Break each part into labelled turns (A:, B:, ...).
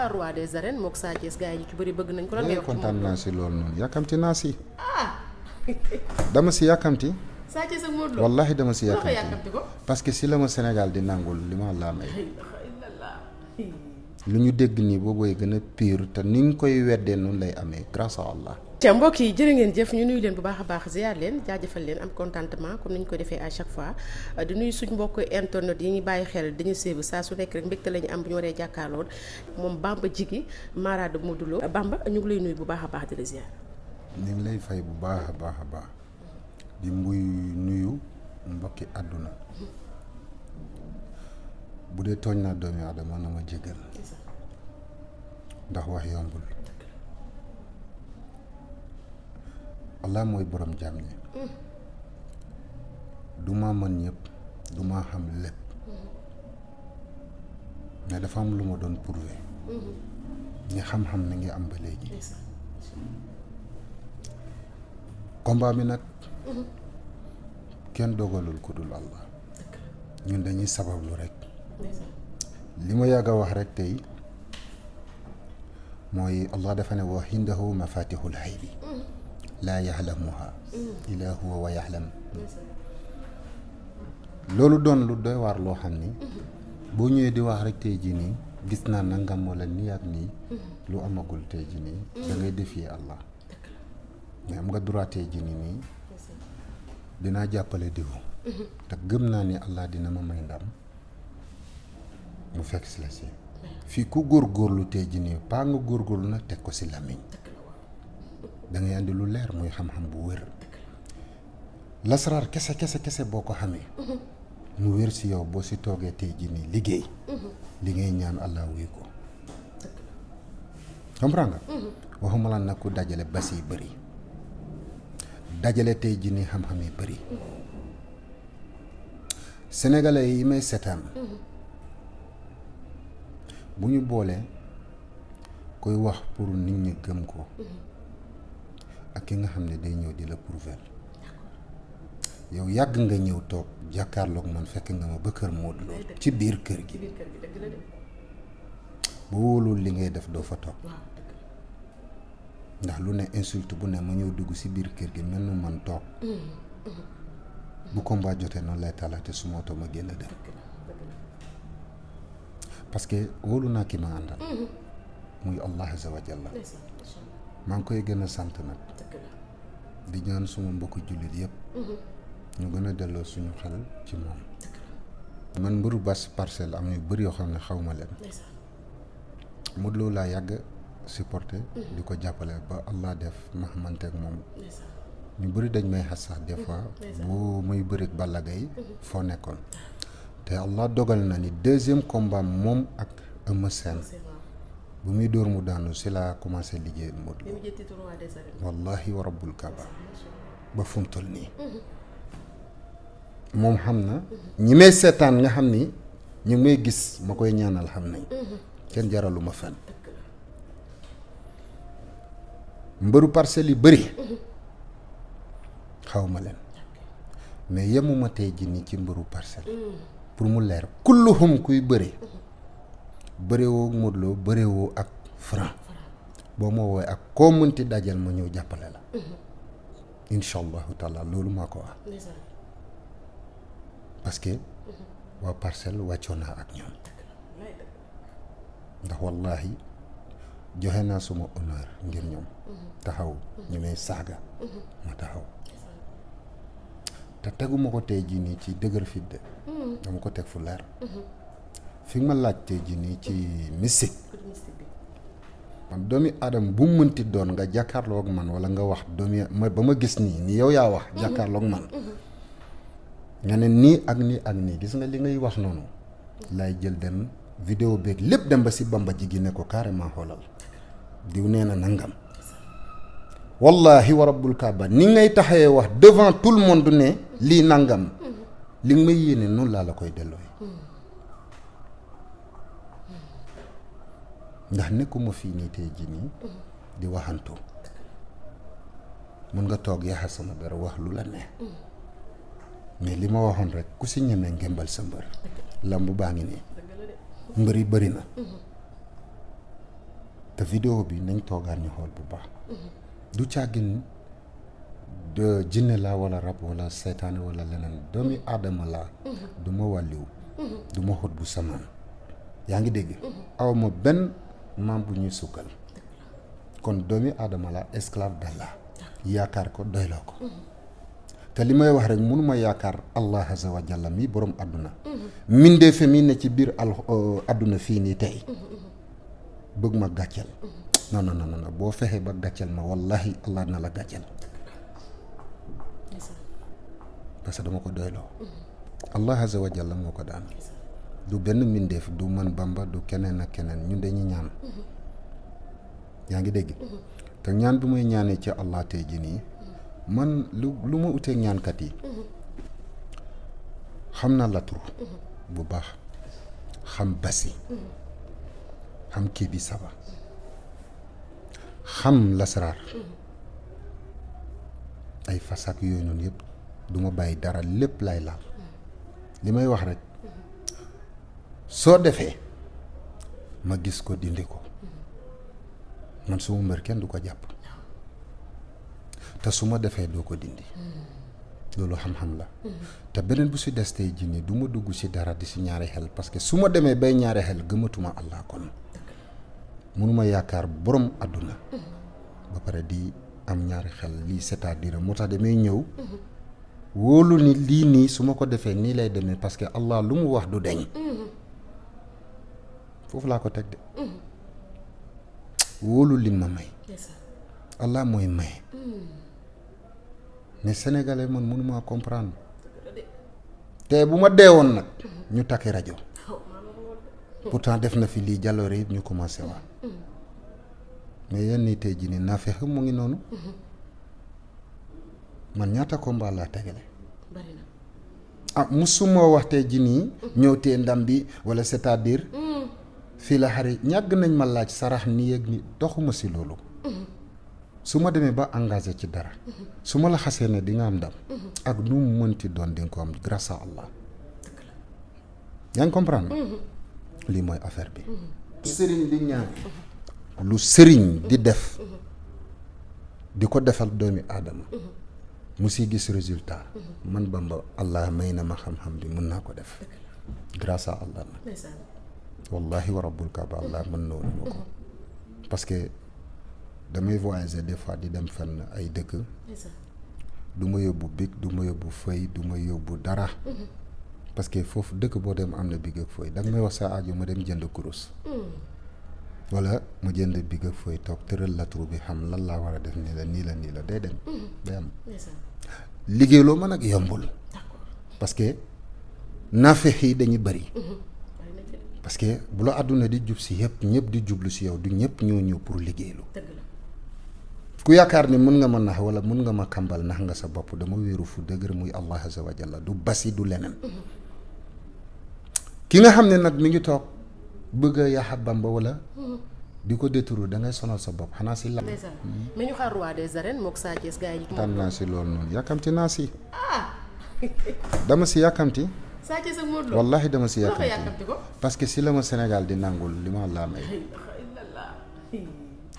A: roi des arènes mook Sa Thiès gars yi ñu ci bëri bëgg nañ ko. lan ngay wax
B: kontaan naa si loolu noonu yàkkamti naa si. dama si yàkkamti.
A: Sa Thiès ak Modou Lo
B: wallahi dama si yàkkamti
A: ko.
B: parce que si la ma Sénégal di nangul li ma la may. lu ñu dégg nii boobooy gën a pire te ni nga koy weddee noonu lay amee grâce à Allah.
A: ca mbokk yi jërë ngeen jëf ñu nuyu leen bu baax a baax ziar leen jaajëfal leen am contentement comme ni ñu ko defee à chaque fois di nuyu suñ mbokk internet yi ñu bàyyi xel dañu séebu saa su nekk rek mbégte la ñu am bu ñu waree jàkkaarloon moom Bamba Jigi Mara de Modou Lo Bamba ñu ngi lay nuyu bu baax a baax di la ziar.
B: ñu ngi lay fay bu baax a baax a baax di muy nuyu mbokki àdduna bu dee tooñ naa doomi aadama na ma jégal ndax wax yombul. Allah mooy borom jaam ñi du ma mën ñëpp du ma xam lépp mais dafa am lu ma doon prouver ñi xam-xam mi ngi am ba léegi combat bi nag kenn dogalul ku dul Allah ñun dañuy sabablu rek li ma yàgg a wax rek tey mooy Allah dafa ne wa indahu mafatihul haybi laa yaxlamuha illa huwa wa yaxlam loolu doon lu doy waar loo xam ni boo ñëwee di wax rek tey jii nii gis naa nangam wala nii ak nii lu amagul tey jii nii da ngay défier Allah mais am nga droit tey jii nii dinaa jàppale diw te gëm naa ni Allah dina ma may ndam mu fekk si la si fii ku góorgóorlu tey jii nii paa nga góorgóorlu nag teg ko si làmmiñ da ngay andi lu leer muy xam-xam bu wér lasaraar kese boo ko xamee mu wér si yow boo si toogee tey jii nii liggéey li ngay ñaan Allah wuy ko comprends nga waxuma la nag ku dajale bas yi bëri dajale tey jii nii xam-xam yi bëri sénégalais yi may seetaan bu ñu boolee koy wax pour nit ñi gëm ko ak ki nga xam ne day ñëw di la prouver yow yàgg nga ñëw toog jàkkaarloog man fekk nga ma ba kër Modou Lo ci biir kër gi bu wóolul li ngay def doo fa toog ndax lu ne insulte bu ne ma ñëw dugg ci biir kër gi mel nu man toog bu combat jotee noonu lay talaate su ma oto ma génn dem parce que wóolu naa ki ma àndal muy Allah azza wa jalla maa ngi koy gën a sant nag di ñaan suma mbokku jullit yëpp ñu gën a delloo suñu xel ci moom man mbëru bas parcelle am yu bëri yoo xam ne xaw ma leen Modou Lo laa yàgg supporté di ko jàppale ba Allah def ma xamante ak moom ñu bëri dañ may xas sax des fois bu muy bëri ak Balla Gaye foo nekkoon te Allah dogal na ni deuxième combat moom ak Eumeu Sène bu muy dóor mu daanu si laa commencé liggéey Modou Lo wallahi wa rabbul kaaba ba fu mu toll nii moom xam na ñi may seetaan nga xam ni ñu may gis ma koy ñaanal xam nañ kenn jaralu ma fen mbëru parcelles yi bëri xaw ma leen mais yemuma tey ji ni ci mbëru parcelle pour mu leer kulluhum kuy bëri bëreewoo ak Modou Lo bëreewoo ak Franc boo ma woowee ak koo mënti dajal ma ñëw jàppale la incha allahu taala loolu maa ko wax parce que waa parcelle wàccoon naa ak ñoom ndax wallahi joxe naa suma honneur ngir ñoom taxaw ñu may saaga ma taxaw te teguma ko tey jii nii ci dëgër fit de dama ko teg fu leer fi ma laaj tey jii nii ci mystique man doomi aadama bu mu mënti doon nga jàkkaarloo ak man wala nga wax doomi ma ba ma gis nii ni yow yaa wax jàkkaarloo ak man nga ne nii ak nii ak nii gis nga li ngay wax noonu laay jël dem vidéo beeg lépp dem ba si Bamba Jigi ne ko carrément xoolal diw nee na nangam wallahi wa rabbul kaaba ni ngay taxawee wax devant tout le monde ne lii nangam li nga may yéene noonu laa la koy delloo ndax nekkuma fii nii tey jii nii di waxantu mun nga toog yaxal sama dara wax lu la neex mais li ma waxoon rek ku si ñemee ngembal sa mbër lamb baa ngi nii mbër yi bëri na te vidéo bi nañ toogaan ñu xool bu baax du càggin de jinne la wala rab wala seytaane wala leneen doomi aadama laa du ma wàlliw du ma xut bu samaan yaa ngi dégg aw ma benn maam bu ñuy sukkal kon doomi aadama la esclave d'Allah yaakaar ko doyloo ko te li may wax rek mënuma yaakaar Allah azza wa jalla mi borom àdduna mindee fe mi ne ci biir àdduna fii nii tey bëgg ma gàcceel non boo fexee ba gàcceel ma wallahi Allah na la gàcceel parce que dama ko doyloo Allah azza wa jalla moo ko daan du benn mbindeef du man Bamba du keneen ak keneen ñun dañuy ñaan yaa ngi dégg te ñaan bi muy ñaanee ci Allah tey ji nii man lu ma uteeg ñaankat yi xam naa latru bu baax xam basi xam kii bi saba xam lasaraar ay fasak yooyu noonu yëpp du ma bàyyi dara lépp lay laal li may wax rek soo defee ma gis ko dindi ko man suma mbër kenn du ko jàpp te su ma defee doo ko dindi loolu xam-xam la te beneen bu si des tey jii nii du ma dugg si dara di si ñaari xel parce que su ma demee bay ñaari xel gëmatuma Allah kon mënuma yaakaar borom àdduna ba pare di am ñaari xel lii c'est-à-dire moo tax damay ñëw wóolu ni lii nii su ma ko defee nii lay demee parce que Allah lu mu wax du deñ foofu laa ko teg de wóolu lim ma may Allah mooy may mais sénégalais man mënuma comprendre te bu ma deewoon nag ñu takki rajo pourtant def na fi lii jàlloore yëpp ñu commencé wax mais yenn nii tey jii nii naa fexe mu ngi noonu man ñaata combat laa tegale musuma wax tey jii nii ñëw tee ndam bi wala c'est-à-dire fii la xari ñàgg nañ ma laaj sarax nii ak ni doxuma si loolu su ma demee ba engagé ci dara su ma la xasee ne di nga am ndam ak nu mu mënti doon di nga ko am grâce à Allah yaa ngi comprendre lii mooy affaire bi sëriñ di ñaan lu sëriñ di def di ko defal doomi aadama mu si gis résultat man Bamba Allah may na ma xam-xam bi mën naa ko def grâce à Allah nag wallahi wa rabbul kaaba Allah mën na woon ma ko parce que damay voyager des fois di dem fenn ay dëkk du ma yóbbu big du ma yóbbu feuille du ma yóbbu dara parce que foofu dëkk boo dem am na big ak feuille danga may wax sa aajo ma dem jënd kurus wala ma jënd big ak feuille toog tëral la tur bi xam lan laa war a def nii la day dem day am liggéeyloo ma nag yombul parce que naafeq yi dañuy bëri parce que bu la àdduna di jub si yëpp ñëpp di jublu si yow du ñëpp ñoo ñëw pour liggéeylu ku yaakaar ni mën nga ma nax wala mën nga ma kàmbal nax nga sa bopp dama wéeru fu dëgër muy Allah azza wa jalla du basi du leneen ki nga xam ne nag mi ngi toog bëgg a yaaxa Bamba wala di ko détourner da ngay sonal sa bopp xanaa si la
A: mais ñu xaar roi des arènes mook Sa Thiès gars yi
B: tànn naa si loolu noonu yàkkamti naa si dama si yàkkamti
A: Sa Thiès ak Modou Lo
B: wallahi dama si yàkkamti
A: ko
B: parce que si la ma Sénégal di nangul li ma laa may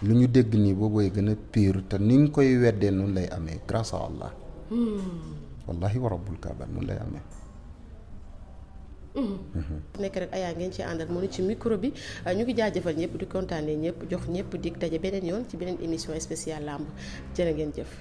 B: lu ñu dégg nii boobooy gën a pire te ni nga koy weddee noonu lay amee grâce à Allah wallahi wa rabbul kaaba noonu lay amee
A: nekk rek ayaa ngeen ci àndal mu ni ci micro bi ñu ngi jaajëfal ñëpp di kontaanee ñëpp jox ñëpp dig daje beneen yoon ci beneen émission spéciale lamb jërë ngeen jëf